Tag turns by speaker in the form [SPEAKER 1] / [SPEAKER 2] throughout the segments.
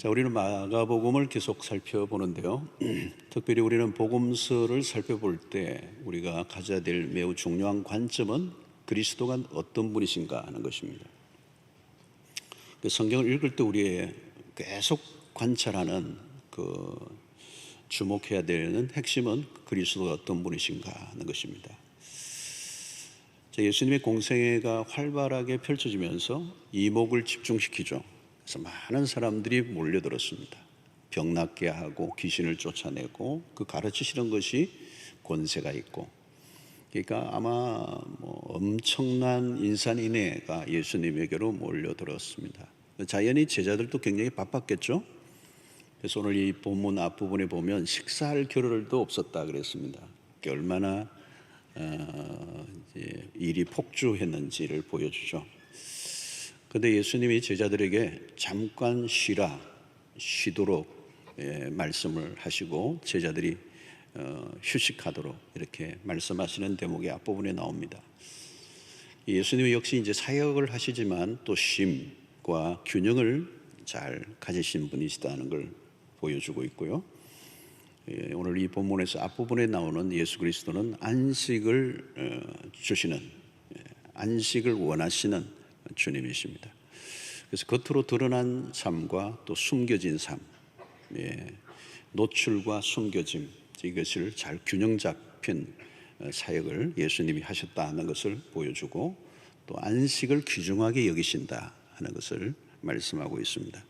[SPEAKER 1] 자, 우리는 마가복음을 계속 살펴보는데요. 특별히 우리는 복음서를 살펴볼 때 우리가 가져야 될 매우 중요한 관점은 그리스도가 어떤 분이신가 하는 것입니다. 성경을 읽을 때 우리 계속 관찰하는 주목해야 되는 핵심은 그리스도가 어떤 분이신가 하는 것입니다. 자, 예수님의 공생애가 활발하게 펼쳐지면서 이목을 집중시키죠. 그래서 많은 사람들이 몰려들었습니다. 병 낫게 하고 귀신을 쫓아내고 그 가르치시는 것이 권세가 있고, 그러니까 아마 엄청난 인산인해가 예수님에게로 몰려들었습니다. 자연히 제자들도 굉장히 바빴겠죠. 그래서 오늘 이 본문 앞부분에 보면 식사할 겨를도 없었다 그랬습니다. 얼마나 일이 폭주했는지를 보여주죠. 그런데 예수님이 제자들에게 잠깐 쉬도록 말씀을 하시고 제자들이 휴식하도록 이렇게 말씀하시는 대목이 앞부분에 나옵니다. 예수님이 역시 이제 사역을 하시지만 또 쉼과 균형을 잘 가지신 분이시다는 걸 보여주고 있고요. 오늘 이 본문에서 앞부분에 나오는 예수 그리스도는 안식을 주시는, 안식을 원하시는 주님이십니다. 그래서 겉으로 드러난 삶과 또 숨겨진 삶, 노출과 숨겨짐, 이것을 잘 균형 잡힌 사역을 예수님이 하셨다는 것을 보여주고 또 안식을 귀중하게 여기신다 하는 것을 말씀하고 있습니다.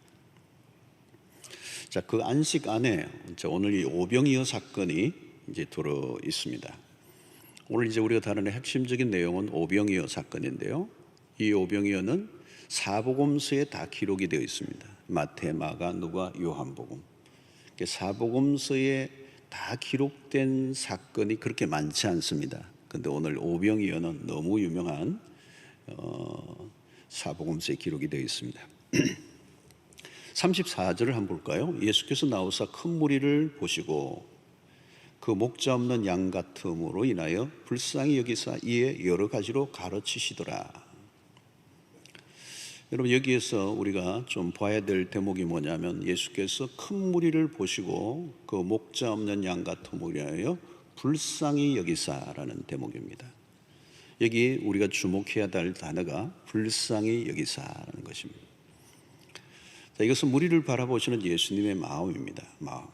[SPEAKER 1] 자, 그 안식 안에 오늘 이 오병이어 사건이 이제 들어 있습니다. 오늘 이제 우리가 다루는 핵심적인 내용은 오병이어 사건인데요. 이 오병이어는 사복음서에 다 기록이 되어 있습니다. 마태, 마가, 누가, 요한복음. 사복음서에 다 기록된 사건이 그렇게 많지 않습니다. 그런데 오늘 오병이어는 너무 유명한 사복음서에 기록이 되어 있습니다. 34절을 한번 볼까요? 예수께서 나오사 큰 무리를 보시고 그 목자 없는 양 같음으로 인하여 불쌍히 여기사 이에 여러 가지로 가르치시더라. 여러분, 여기에서 우리가 좀 봐야 될 대목이 뭐냐면 예수께서 큰 무리를 보시고 그 목자 없는 양 같음으로 인하여 불쌍히 여기사라는 대목입니다. 여기 우리가 주목해야 될 단어가 불쌍히 여기사라는 것입니다. 자, 이것은 무리를 바라보시는 예수님의 마음입니다. 마음.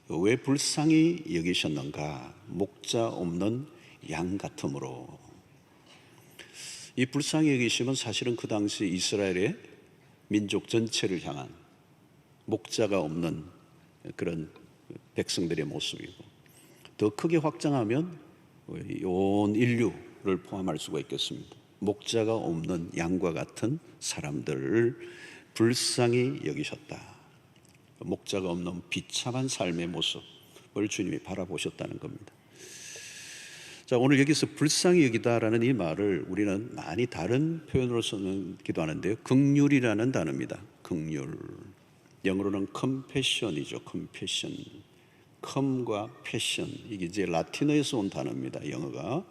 [SPEAKER 1] 왜 불쌍히 여기셨는가? 목자 없는 양 같음으로. 이 불쌍히 여기심은 사실은 그 당시 이스라엘의 민족 전체를 향한 목자가 없는 그런 백성들의 모습이고, 더 크게 확장하면 온 인류를 포함할 수가 있겠습니다. 목자가 없는 양과 같은 사람들을 불쌍히 여기셨다. 목자가 없는 비참한 삶의 모습을 주님이 바라보셨다는 겁니다. 자, 오늘 여기서 불쌍히 여기다라는 이 말을 우리는 많이 다른 표현으로 쓰기도 하는데요. 긍휼이라는 단어입니다. 긍휼. 영어로는 compassion이죠. compassion. com과 passion. 이게 이제 라틴어에서 온 단어입니다. 영어가.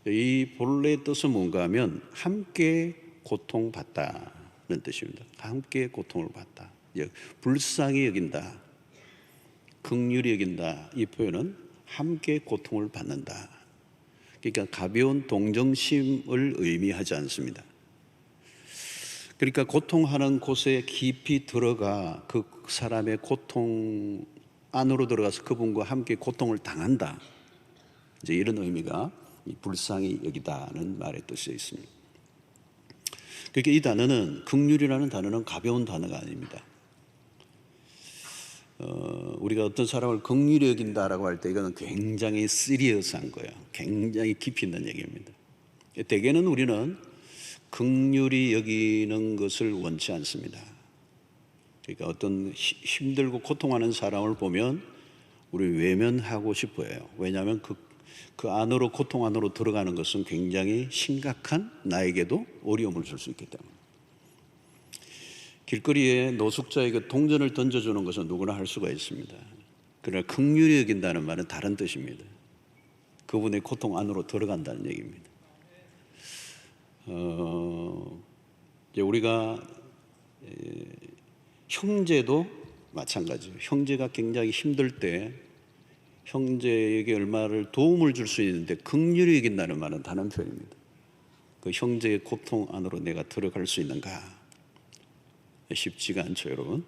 [SPEAKER 1] 이 본래의 뜻은 뭔가 하면 함께 고통받다는 뜻입니다. 함께 고통을 받다. 불쌍히 여긴다. 긍휼히 여긴다. 이 표현은 함께 고통을 받는다. 그러니까 가벼운 동정심을 의미하지 않습니다. 그러니까 고통하는 곳에 깊이 들어가 그 사람의 고통 안으로 들어가서 그분과 함께 고통을 당한다. 이제 이런 의미가 불쌍히 여기다는 말의 뜻이 있습니다. 그러니까 이 단어는, 긍휼이라는 단어는 가벼운 단어가 아닙니다. 우리가 어떤 사람을 긍휼히 여긴다라고 할 때 이거는 굉장히 시리어스한 거예요. 굉장히 깊이 있는 얘기입니다. 대개는 우리는 긍휼히 여기는 것을 원치 않습니다. 그러니까 어떤 힘들고 고통하는 사람을 보면 우리 외면하고 싶어 해요. 왜냐하면 그 안으로, 고통 안으로 들어가는 것은 굉장히 심각한, 나에게도 어려움을 줄 수 있기 때문에. 길거리에 노숙자에게 동전을 던져주는 것은 누구나 할 수가 있습니다. 그러나 긍휼히 여긴다는 말은 다른 뜻입니다. 그분의 고통 안으로 들어간다는 얘기입니다. 이제 우리가 형제도 마찬가지예요. 형제가 굉장히 힘들 때 형제에게 얼마를 도움을 줄 수 있는데 긍휼히 여긴다는 말은 다른 표현입니다. 그 형제의 고통 안으로 내가 들어갈 수 있는가? 쉽지가 않죠, 여러분.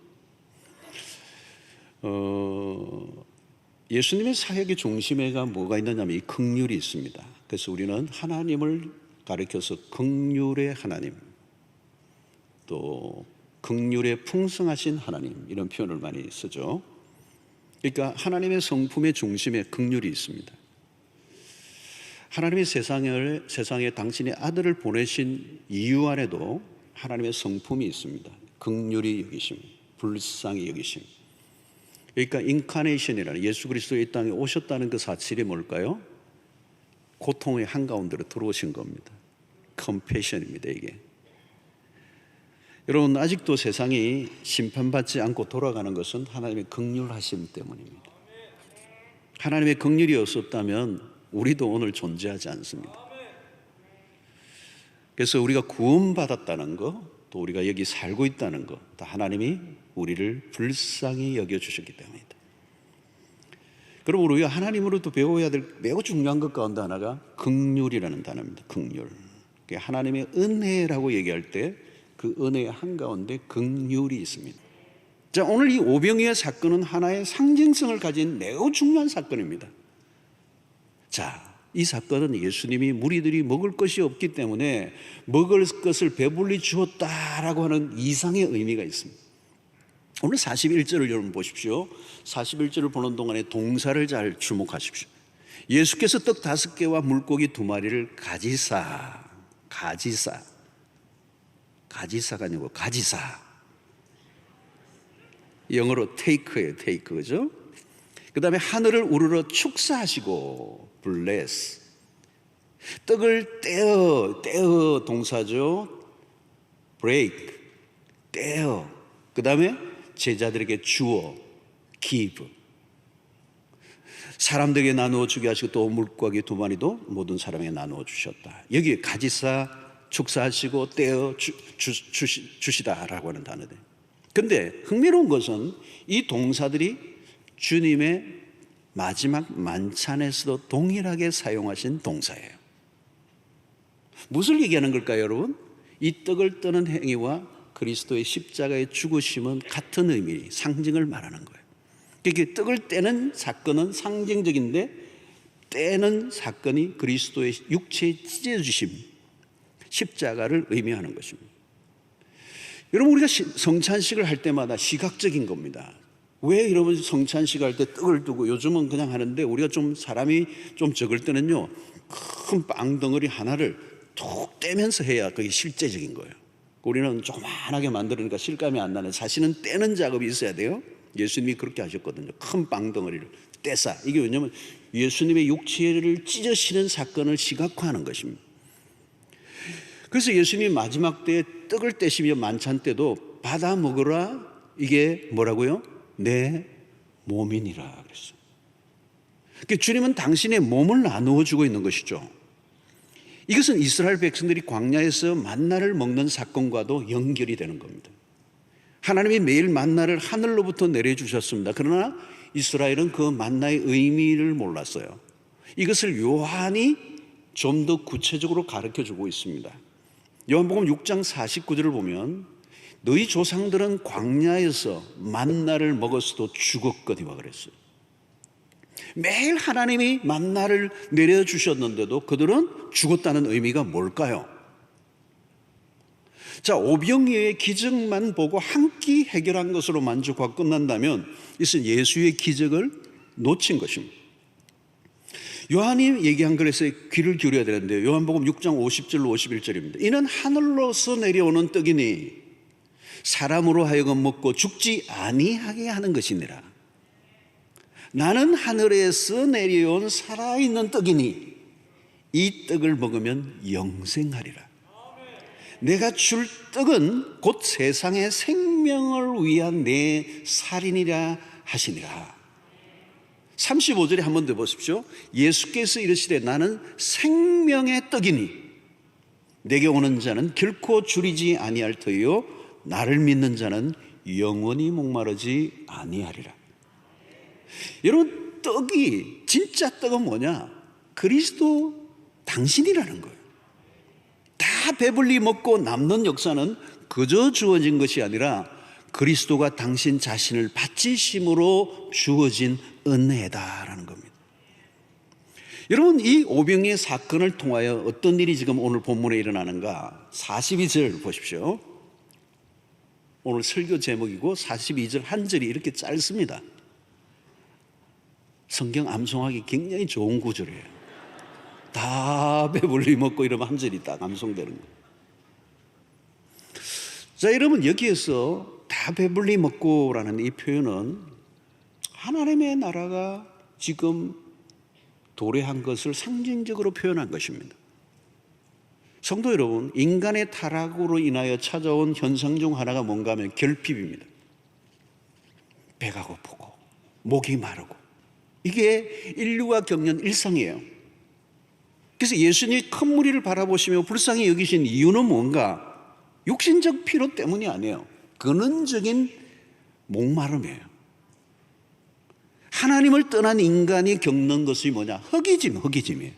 [SPEAKER 1] 예수님의 사역의 중심에가 뭐가 있느냐면 이 긍휼이 있습니다. 그래서 우리는 하나님을 가리켜서 긍휼의 하나님, 또 긍휼의 풍성하신 하나님, 이런 표현을 많이 쓰죠. 그러니까 하나님의 성품의 중심에 긍휼이 있습니다. 하나님의 세상에 당신의 아들을 보내신 이유 안에도 하나님의 성품이 있습니다. 긍휼히 여기심, 불쌍히 여기심. 그러니까 인카네이션이라는 예수 그리스도의 이 땅에 오셨다는 그 사실이 뭘까요? 고통의 한가운데로 들어오신 겁니다. 컴패션입니다, 이게. 여러분, 아직도 세상이 심판받지 않고 돌아가는 것은 하나님의 긍휼하심 때문입니다. 하나님의 긍휼이 없었다면 우리도 오늘 존재하지 않습니다. 그래서 우리가 구원받았다는 것, 또 우리가 여기 살고 있다는 것, 다 하나님이 우리를 불쌍히 여겨주셨기 때문이다. 그럼 우리가 하나님으로부터 배워야 될 매우 중요한 것 가운데 하나가 긍휼이라는 단어입니다. 긍휼. 하나님의 은혜라고 얘기할 때 그 은혜의 한가운데 긍휼이 있습니다. 자, 오늘 이 오병이어 사건은 하나의 상징성을 가진 매우 중요한 사건입니다. 자, 이 사건은 예수님이 무리들이 먹을 것이 없기 때문에 먹을 것을 배불리 주었다라고 하는 이상의 의미가 있습니다. 오늘 41절을 여러분 보십시오. 41절을 보는 동안에 동사를 잘 주목하십시오. 예수께서 떡 5개와 물고기 2마리를 가지사가 아니고 가지사. 영어로 take예요, take, 그죠? 그 다음에 하늘을 우러러 축사하시고 bless. 떡을 떼어 동사죠. break, 떼어. 그 다음에 제자들에게 주어 give. 사람들에게 나누어 주게 하시고 또 물고기 2마리도 모든 사람에게 나누어 주셨다. 여기 가지사 축사하시고 떼어 주시다라고 하는 단어들. 근데 흥미로운 것은 이 동사들이 주님의 마지막 만찬에서도 동일하게 사용하신 동사예요. 무엇을 얘기하는 걸까요, 여러분? 이 떡을 떠는 행위와 그리스도의 십자가의 죽으심은 같은 의미, 상징을 말하는 거예요. 그러니까 떡을 떼는 사건은 상징적인데 떼는 사건이 그리스도의 육체의 찢어주심, 십자가를 의미하는 것입니다. 여러분, 우리가 성찬식을 할 때마다 시각적인 겁니다. 왜 여러분 성찬식 할 때 떡을 두고, 요즘은 그냥 하는데 우리가 좀 사람이 좀 적을 때는요, 큰 빵덩어리 하나를 툭 떼면서 해야 그게 실제적인 거예요. 우리는 조그만하게 만들으니까 실감이 안 나는, 사실은 떼는 작업이 있어야 돼요. 예수님이 그렇게 하셨거든요. 큰 빵덩어리를 떼사. 이게 왜냐하면 예수님의 육체를 찢으시는 사건을 시각화하는 것입니다. 그래서 예수님이 마지막 때에 떡을 떼시며 만찬 때도 받아 먹으라, 이게 뭐라고요? 내 몸이니라 그랬어요. 그러니까 주님은 당신의 몸을 나누어 주고 있는 것이죠. 이것은 이스라엘 백성들이 광야에서 만나를 먹는 사건과도 연결이 되는 겁니다. 하나님이 매일 만나를 하늘로부터 내려주셨습니다. 그러나 이스라엘은 그 만나의 의미를 몰랐어요. 이것을 요한이 좀 더 구체적으로 가르쳐주고 있습니다. 요한복음 6장 49절을 보면 너희 조상들은 광야에서 만나를 먹었어도 죽었거니와 그랬어요. 매일 하나님이 만나를 내려주셨는데도 그들은 죽었다는 의미가 뭘까요? 자, 오병이어의 기적만 보고 한 끼 해결한 것으로 만족하고 끝난다면 이것은 예수의 기적을 놓친 것입니다. 요한이 얘기한 글에서 귀를 기울여야 되는데 요한복음 6장 50절로 51절입니다. 이는 하늘로서 내려오는 떡이니 사람으로 하여금 먹고 죽지 아니하게 하는 것이니라. 나는 하늘에서 내려온 살아있는 떡이니 이 떡을 먹으면 영생하리라. 내가 줄 떡은 곧 세상의 생명을 위한 내 살이니라 하시니라. 35절에 한 번 더 보십시오. 예수께서 이르시되 나는 생명의 떡이니 내게 오는 자는 결코 줄이지 아니할 터이요 나를 믿는 자는 영원히 목마르지 아니하리라. 여러분, 떡이, 진짜 떡은 뭐냐? 그리스도 당신이라는 거예요. 다 배불리 먹고 남는 역사는 그저 주어진 것이 아니라 그리스도가 당신 자신을 바치심으로 주어진 은혜다라는 겁니다. 여러분, 이 오병이의 사건을 통하여 어떤 일이 지금 오늘 본문에 일어나는가? 42절 보십시오. 오늘 설교 제목이고 42절 한 절이 이렇게 짧습니다. 성경 암송하기 굉장히 좋은 구절이에요. 다 배불리 먹고 이러면 한 절이 딱 암송되는 거예요. 자, 여러분, 여기에서 다 배불리 먹고라는 이 표현은 하나님의 나라가 지금 도래한 것을 상징적으로 표현한 것입니다. 성도 여러분, 인간의 타락으로 인하여 찾아온 현상 중 하나가 뭔가 하면 결핍입니다. 배가 고프고 목이 마르고, 이게 인류가 겪는 일상이에요. 그래서 예수님이 큰 무리를 바라보시며 불쌍히 여기신 이유는 뭔가? 육신적 필요 때문이 아니에요. 근원적인 목마름이에요. 하나님을 떠난 인간이 겪는 것이 뭐냐? 허기짐이에요.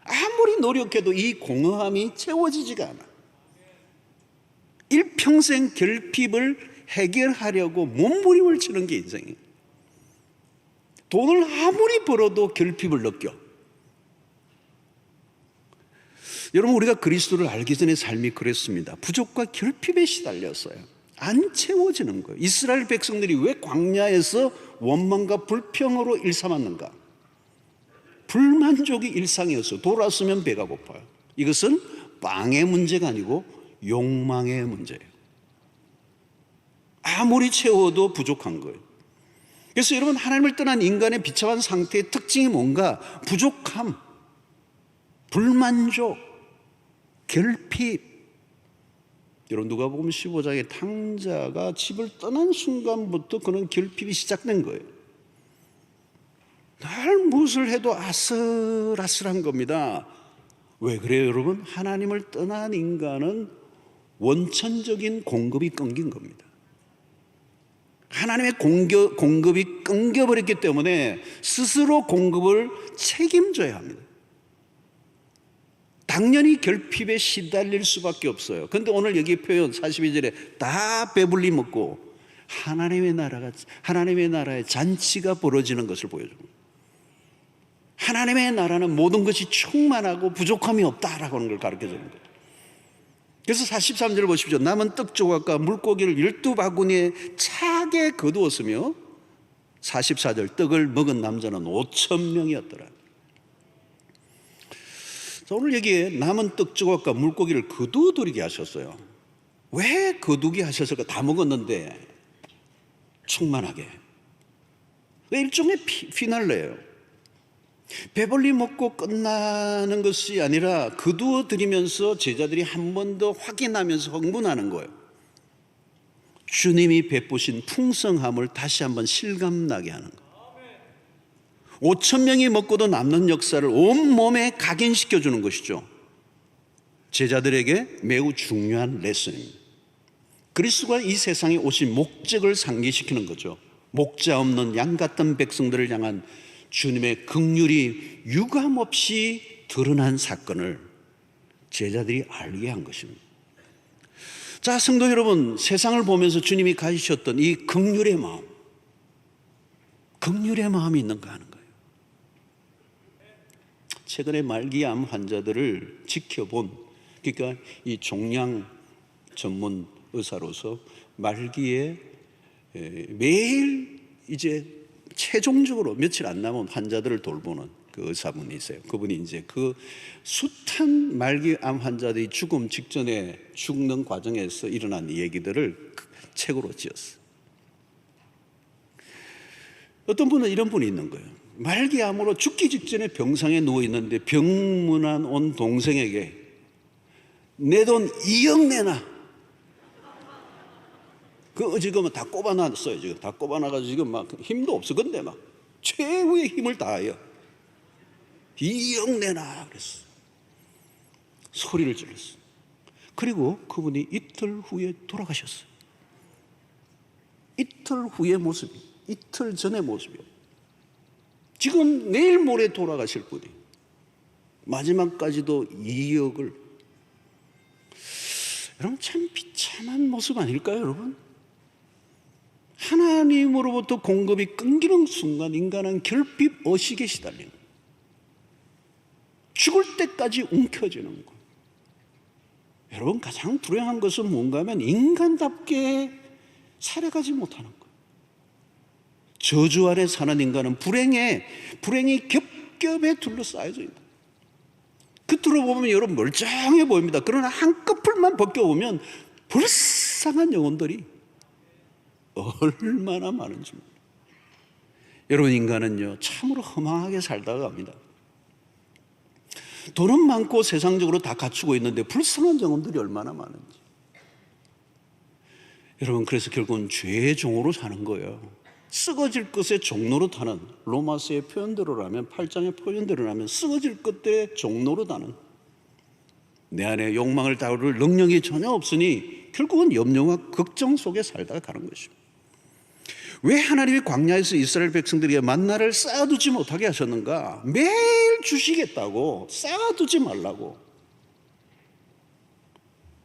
[SPEAKER 1] 아무리 노력해도 이 공허함이 채워지지가 않아. 일평생 결핍을 해결하려고 몸부림을 치는 게 인생이에요. 돈을 아무리 벌어도 결핍을 느껴. 여러분, 우리가 그리스도를 알기 전에 삶이 그랬습니다. 부족과 결핍에 시달렸어요. 안 채워지는 거예요. 이스라엘 백성들이 왜 광야에서 원망과 불평으로 일삼았는가? 불만족이 일상이었어요. 돌아서면 배가 고파요. 이것은 빵의 문제가 아니고 욕망의 문제예요. 아무리 채워도 부족한 거예요. 그래서 여러분, 하나님을 떠난 인간의 비참한 상태의 특징이 뭔가? 부족함, 불만족, 결핍. 여러분, 누가복음 15장의 탕자가 집을 떠난 순간부터 그는 결핍이 시작된 거예요. 날 무엇을 해도 아슬아슬한 겁니다. 왜 그래요, 여러분? 하나님을 떠난 인간은 원천적인 공급이 끊긴 겁니다. 하나님의 공급이 끊겨버렸기 때문에 스스로 공급을 책임져야 합니다. 당연히 결핍에 시달릴 수밖에 없어요. 그런데 오늘 여기 표현 42절에 다 배불리 먹고 하나님의 나라의 잔치가 벌어지는 것을 보여줍니다. 하나님의 나라는 모든 것이 충만하고 부족함이 없다라고 하는 걸 가르쳐주는 거예요. 그래서 43절 보십시오. 남은 떡 조각과 물고기를 12바구니에 차게 거두었으며 44절 떡을 먹은 남자는 5,000명이었더라. 자, 오늘 여기에 남은 떡 조각과 물고기를 거두어들이게 하셨어요. 왜 거두게 하셨을까? 다 먹었는데 충만하게. 일종의 피날레예요. 배불리 먹고 끝나는 것이 아니라 거두어 드리면서 제자들이 한 번 더 확인하면서 흥분하는 거예요. 주님이 베푸신 풍성함을 다시 한번 실감나게 하는 거예요. 5,000명이 먹고도 남는 역사를 온몸에 각인시켜 주는 것이죠. 제자들에게 매우 중요한 레슨입니다. 그리스도가 이 세상에 오신 목적을 상기시키는 거죠. 목자 없는 양 같은 백성들을 향한 주님의 긍휼이 유감없이 드러난 사건을 제자들이 알게 한 것입니다. 자, 성도 여러분, 세상을 보면서 주님이 가지셨던 이 긍휼의 마음이 있는가 하는 거예요. 최근에 말기암 환자들을 지켜본, 그러니까 이 종양 전문 의사로서 말기에 매일 이제 최종적으로 며칠 안 남은 환자들을 돌보는 그 의사분이 있어요. 그분이 이제 그 숱한 말기암 환자들이 죽음 직전에 죽는 과정에서 일어난 얘기들을 책으로 지었어요. 어떤 분은 이런 분이 있는 거예요. 말기암으로 죽기 직전에 병상에 누워 있는데 병문안 온 동생에게 내 돈 2억 내놔. 그 지금은 다 꼽아놨어요. 지금 다 꼽아놔가지고 지금 막 힘도 없어. 근데 막 최후의 힘을 다하여 2억 내놔 그랬어. 소리를 질렀어. 그리고 그분이 이틀 후에 돌아가셨어요. 이틀 후의 모습이, 이틀 전의 모습이요. 지금 내일 모레 돌아가실 분이 마지막까지도 2억을, 여러분 참 비참한 모습 아닐까요, 여러분? 하나님으로부터 공급이 끊기는 순간 인간은 결핍 의식에 시달리는, 죽을 때까지 움켜쥐는 것. 여러분 가장 불행한 것은 뭔가 하면 인간답게 살아가지 못하는 것. 저주 안에 사는 인간은 불행이 겹겹에 둘러싸여져 있다. 겉으로 보면 여러분 멀쩡해 보입니다. 그러나 한꺼풀만 벗겨보면 불쌍한 영혼들이 얼마나 많은지. 여러분 인간은요 참으로 허망하게 살다가 갑니다. 돈은 많고 세상적으로 다 갖추고 있는데 불쌍한 영혼들이 얼마나 많은지. 여러분 그래서 결국은 죄의 종으로 사는 거예요. 썩어질 것의 종로로 타는, 로마서의 표현대로라면, 8장의 표현대로라면 썩어질 것들의 종로로 타는, 내 안에 욕망을 다룰 능력이 전혀 없으니 결국은 염려와 걱정 속에 살다가 가는 것입니다. 왜 하나님이 광야에서 이스라엘 백성들에게 만나를 쌓아두지 못하게 하셨는가? 매일 주시겠다고, 쌓아두지 말라고.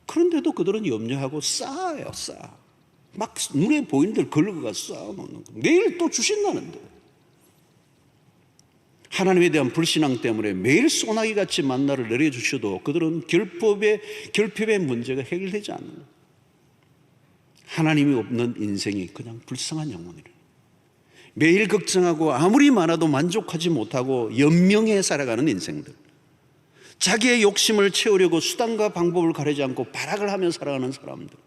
[SPEAKER 1] 그런데도 그들은 염려하고 쌓아요, 쌓아. 막 눈에 보이는 데를 걸러가 쌓아놓는 거예요. 내일 또 주신다는데. 하나님에 대한 불신앙 때문에 매일 소나기같이 만나를 내려주셔도 그들은 결핍의 문제가 해결되지 않는 거예요. 하나님이 없는 인생이 그냥 불쌍한 영혼이래. 매일 걱정하고 아무리 많아도 만족하지 못하고 연명해 살아가는 인생들, 자기의 욕심을 채우려고 수단과 방법을 가리지 않고 발악을 하며 살아가는 사람들,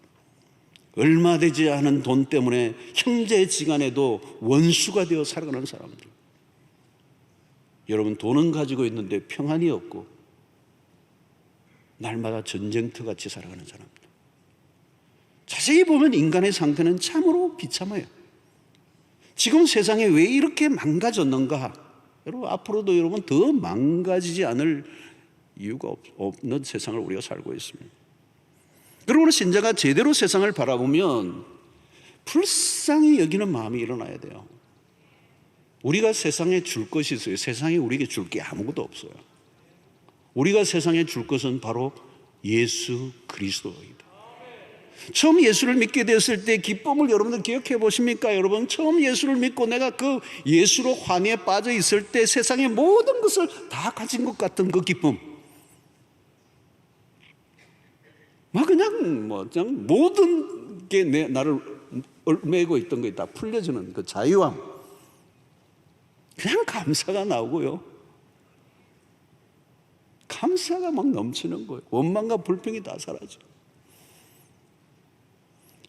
[SPEAKER 1] 얼마 되지 않은 돈 때문에 형제지간에도 원수가 되어 살아가는 사람들. 여러분 돈은 가지고 있는데 평안이 없고 날마다 전쟁터같이 살아가는 사람들. 자세히 보면 인간의 상태는 참으로 비참해요. 지금 세상에 왜 이렇게 망가졌는가? 여러분 앞으로도 여러분 더 망가지지 않을 이유가 없는 세상을 우리가 살고 있습니다. 그러므로 신자가 제대로 세상을 바라보면 불쌍히 여기는 마음이 일어나야 돼요. 우리가 세상에 줄 것이 있어요. 세상에 우리에게 줄 게 아무것도 없어요. 우리가 세상에 줄 것은 바로 예수 그리스도입니다. 처음 예수를 믿게 되었을 때 기쁨을 여러분들 기억해 보십니까? 여러분 처음 예수를 믿고 내가 그 예수로 환희에 빠져 있을 때 세상의 모든 것을 다 가진 것 같은 그 기쁨, 그냥 모든 게 나를 얽매고 있던 게 다 풀려지는 그 자유함, 그냥 감사가 나오고요, 감사가 막 넘치는 거예요. 원망과 불평이 다 사라져.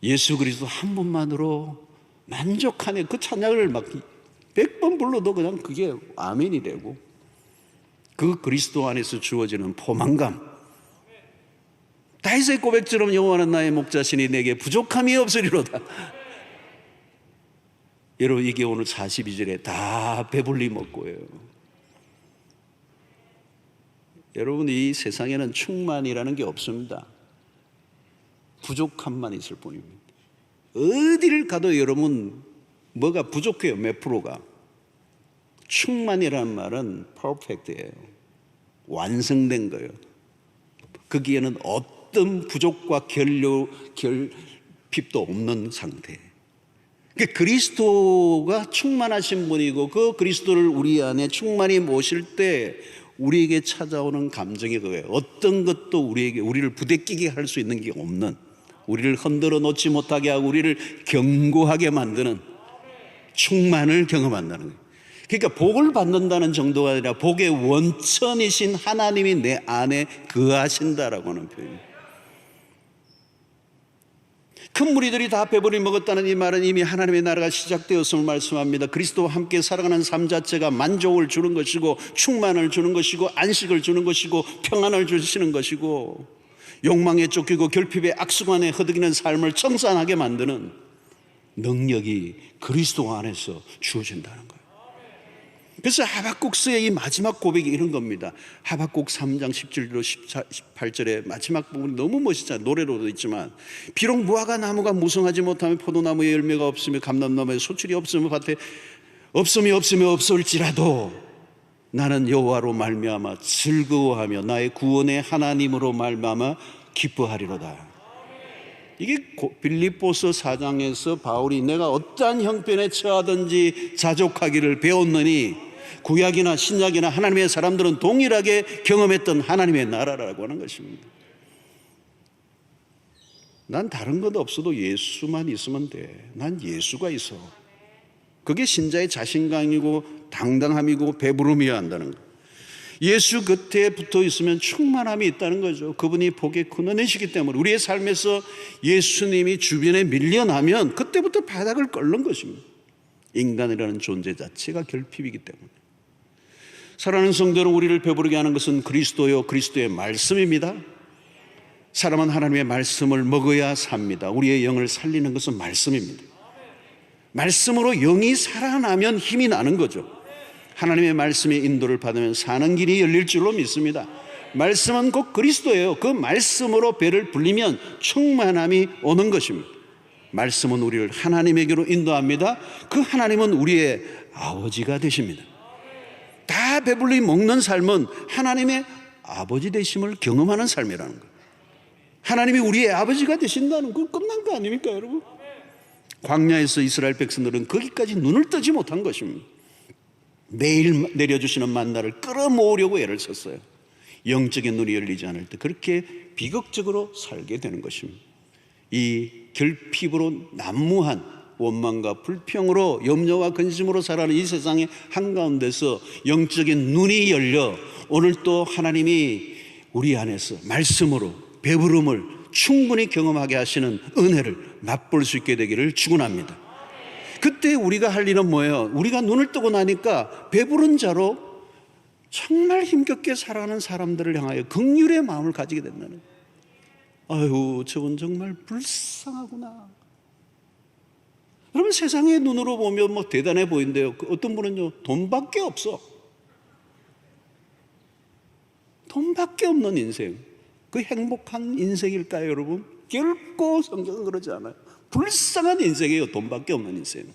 [SPEAKER 1] 예수 그리스도 한 분만으로 만족하네. 그 찬양을 막 100번 불러도 그냥 그게 아멘이 되고, 그 그리스도 안에서 주어지는 포만감, 다윗의 고백처럼 여호와는 나의 목자시니 내게 부족함이 없으리로다. 여러분 이게 오늘 42절에 다 배불리 먹고예요. 여러분 이 세상에는 충만이라는 게 없습니다. 부족함만 있을 뿐입니다. 어디를 가도 여러분 뭐가 부족해요? 몇 프로가? 충만이라는 말은 퍼펙트예요. 완성된 거예요. 거기에는 어떤 부족과 결핍도 없는 상태. 그러니까 그리스도가 충만하신 분이고 그 그리스도를 우리 안에 충만히 모실 때 우리에게 찾아오는 감정이 그거예요. 어떤 것도 우리를 부대끼게 할 수 있는 게 없는, 우리를 흔들어 놓지 못하게 하고 우리를 견고하게 만드는 충만을 경험한다는 거예요. 그러니까 복을 받는다는 정도가 아니라 복의 원천이신 하나님이 내 안에 거하신다라고 하는 표현입니다. 큰 무리들이 다 배불리 먹었다는 이 말은 이미 하나님의 나라가 시작되었음을 말씀합니다. 그리스도와 함께 살아가는 삶 자체가 만족을 주는 것이고 충만을 주는 것이고 안식을 주는 것이고 평안을 주시는 것이고 욕망에 쫓기고 결핍의 악순환에 허덕이는 삶을 청산하게 만드는 능력이 그리스도 안에서 주어진다는 거예요. 그래서 하박국서의 이 마지막 고백이 이런 겁니다. 하박국 3장 17절 18절의 마지막 부분이 너무 멋있잖아요. 노래로도 있지만, 비록 무화과 나무가 무성하지 못하며 포도나무에 열매가 없으며 감람나무에 소출이 없으며 밭에 없음이 없으며 없을지라도 나는 여호와로 말미암아 즐거워하며 나의 구원의 하나님으로 말미암아 기뻐하리로다. 이게 빌립보서 4장에서 바울이 내가 어떠한 형편에 처하든지 자족하기를 배웠느니, 구약이나 신약이나 하나님의 사람들은 동일하게 경험했던 하나님의 나라라고 하는 것입니다. 난 다른 것 없어도 예수만 있으면 돼. 난 예수가 있어. 그게 신자의 자신감이고 당당함이고 배부름이어야 한다는 거. 예수 곁에 붙어 있으면 충만함이 있다는 거죠. 그분이 복의 근원이시기 때문에 우리의 삶에서 예수님이 주변에 밀려나면 그때부터 바닥을 끓는 것입니다. 인간이라는 존재 자체가 결핍이기 때문에. 사랑하는 성도는, 우리를 배부르게 하는 것은 그리스도요 그리스도의 말씀입니다. 사람은 하나님의 말씀을 먹어야 삽니다. 우리의 영을 살리는 것은 말씀입니다. 말씀으로 영이 살아나면 힘이 나는 거죠. 하나님의 말씀의 인도를 받으면 사는 길이 열릴 줄로 믿습니다. 말씀은 곧 그리스도예요. 그 말씀으로 배를 불리면 충만함이 오는 것입니다. 말씀은 우리를 하나님에게로 인도합니다. 그 하나님은 우리의 아버지가 되십니다. 다 배불리 먹는 삶은 하나님의 아버지 되심을 경험하는 삶이라는 거예요. 하나님이 우리의 아버지가 되신다는 거 끝난 거 아닙니까, 여러분? 광야에서 이스라엘 백성들은 거기까지 눈을 뜨지 못한 것입니다. 매일 내려주시는 만나를 끌어모으려고 애를 썼어요. 영적인 눈이 열리지 않을 때 그렇게 비극적으로 살게 되는 것입니다. 이 결핍으로 난무한 원망과 불평으로 염려와 근심으로 살아가는 이 세상의 한가운데서 영적인 눈이 열려 오늘 또 하나님이 우리 안에서 말씀으로 배부름을 충분히 경험하게 하시는 은혜를 맛볼 수 있게 되기를 축원합니다. 그때 우리가 할 일은 뭐예요? 우리가 눈을 뜨고 나니까 배부른 자로 정말 힘겹게 살아가는 사람들을 향하여 긍휼의 마음을 가지게 된다는 거예요. 아유, 저건 정말 불쌍하구나. 여러분, 세상의 눈으로 보면 뭐 대단해 보인대요. 어떤 분은요, 돈밖에 없어. 돈밖에 없는 인생. 그 행복한 인생일까요, 여러분? 결코 성경은 그러지 않아요. 불쌍한 인생이에요. 돈밖에 없는 인생.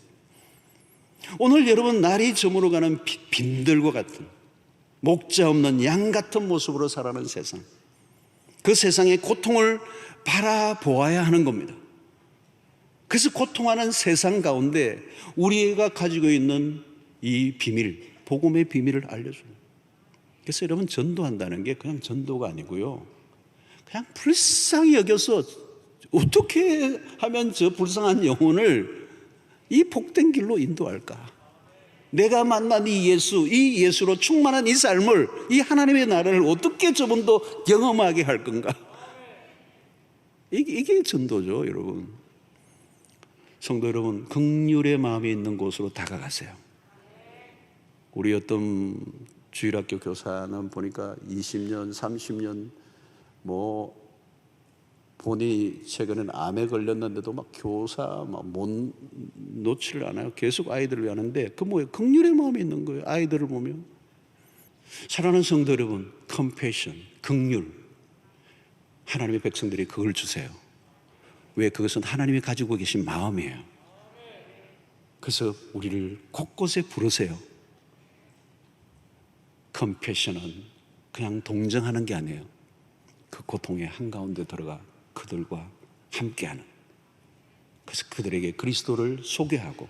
[SPEAKER 1] 오늘 여러분, 날이 저물어가는 빈들과 같은 목자 없는 양 같은 모습으로 살아가는 세상, 그 세상의 고통을 바라보아야 하는 겁니다. 그래서 고통하는 세상 가운데 우리가 가지고 있는 이 비밀, 복음의 비밀을 알려줘요. 그래서 여러분, 전도한다는 게 그냥 전도가 아니고요, 그냥 불쌍히 여겨서 어떻게 하면 저 불쌍한 영혼을 이 복된 길로 인도할까? 내가 만난 이 예수로 충만한 이 삶을, 이 하나님의 나라를 어떻게 저분도 경험하게 할 건가? 이게 전도죠, 여러분. 성도 여러분, 긍휼의 마음이 있는 곳으로 다가가세요. 우리 어떤 주일학교 교사는 보니까 20년, 30년 본인이 최근에는 암에 걸렸는데도 막 교사 못 놓지를 않아요. 계속 아이들을 위하는데 그 뭐예요? 긍휼의 마음이 있는 거예요. 아이들을 보면. 사랑하는 성도 여러분, 컴패션, 긍휼, 하나님의 백성들이 그걸 주세요. 왜? 그것은 하나님이 가지고 계신 마음이에요. 그래서 우리를 곳곳에 부르세요. 컴패션은 그냥 동정하는 게 아니에요. 그 고통의 한가운데 들어가 그들과 함께하는, 그래서 그들에게 그리스도를 소개하고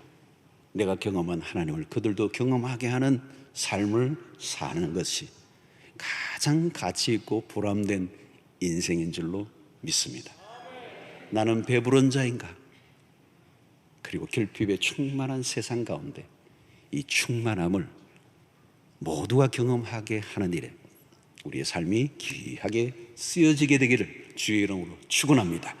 [SPEAKER 1] 내가 경험한 하나님을 그들도 경험하게 하는 삶을 사는 것이 가장 가치 있고 보람된 인생인 줄로 믿습니다. 나는 배부른 자인가? 그리고 결핍에 충만한 세상 가운데 이 충만함을 모두가 경험하게 하는 일에 우리의 삶이 귀하게 쓰여지게 되기를 주의 이름으로 축원합니다.